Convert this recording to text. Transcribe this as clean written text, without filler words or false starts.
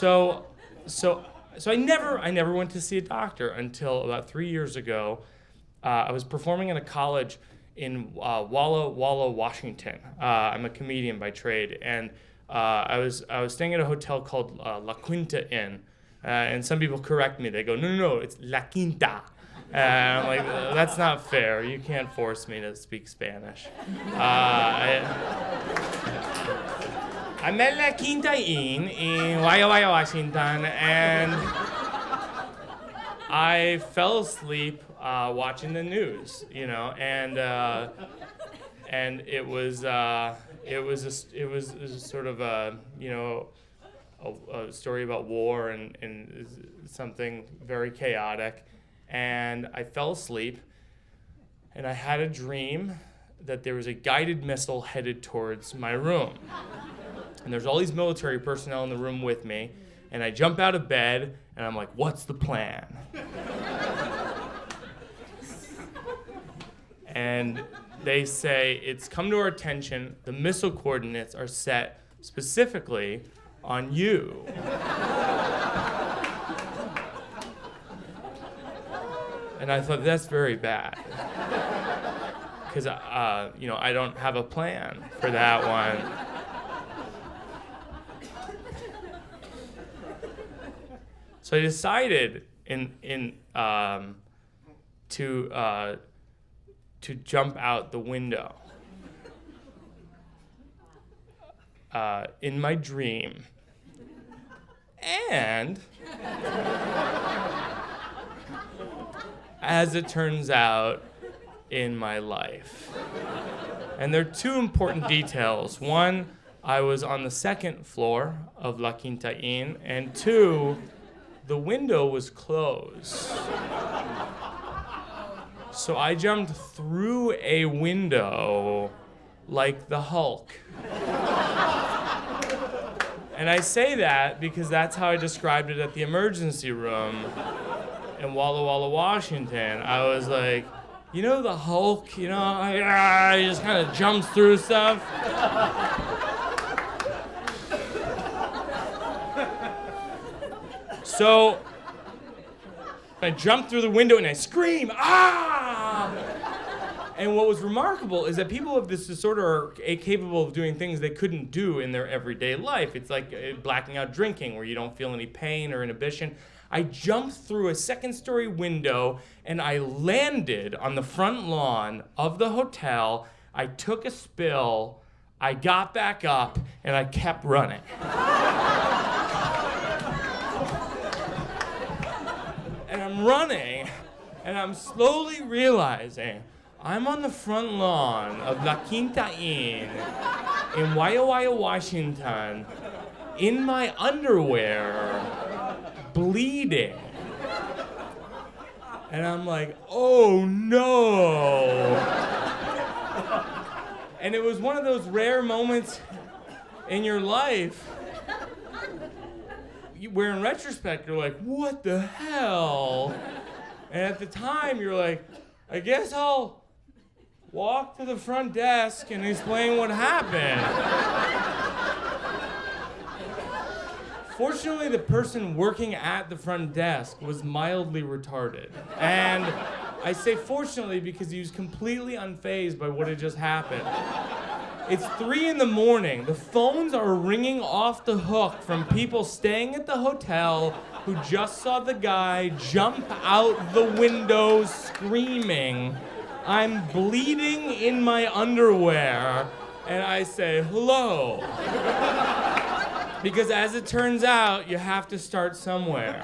So I never went to see a doctor until about 3 years ago. I was performing in a college in Walla Walla, Washington. I'm a comedian by trade, and I was staying at a hotel called La Quinta Inn, and some people correct me. They go, no, it's La Quinta. And I'm like, that's not fair. You can't force me to speak Spanish. I'm at La Quinta Inn in Walla Walla, Washington, and I fell asleep watching the news, and it was sort of a story about war and something very chaotic, and I fell asleep, and I had a dream that there was a guided missile headed towards my room. And there's all these military personnel in the room with me, and I jump out of bed, and I'm like, what's the plan? And they say, it's come to our attention, the missile coordinates are set specifically on you. And I thought, that's very bad. Because, I don't have a plan for that one. So I decided to jump out the window in my dream, and as it turns out, in my life. And there are two important details. One, I was on the second floor of La Quinta Inn, and two, the window was closed. So I jumped through a window like the Hulk. And I say that because that's how I described it at the emergency room in Walla Walla, Washington. I was like, the Hulk, he just kind of jumps through stuff. So I jump through the window and I scream, ah! And what was remarkable is that people with this disorder are capable of doing things they couldn't do in their everyday life. It's like blacking out drinking, where you don't feel any pain or inhibition. I jumped through a second-story window and I landed on the front lawn of the hotel. I took a spill, I got back up, and I kept running. And I'm running, and I'm slowly realizing I'm on the front lawn of La Quinta Inn in Walla Walla, Washington, in my underwear, bleeding. And I'm like, oh no. And it was one of those rare moments in your life where in retrospect you're like, what the hell? And at the time you're like, I guess I'll walk to the front desk and explain what happened. Fortunately, the person working at the front desk was mildly retarded. And I say fortunately because he was completely unfazed by what had just happened. It's 3 a.m. The phones are ringing off the hook from people staying at the hotel who just saw the guy jump out the window screaming. I'm bleeding in my underwear, and I say, hello. Because as it turns out, you have to start somewhere.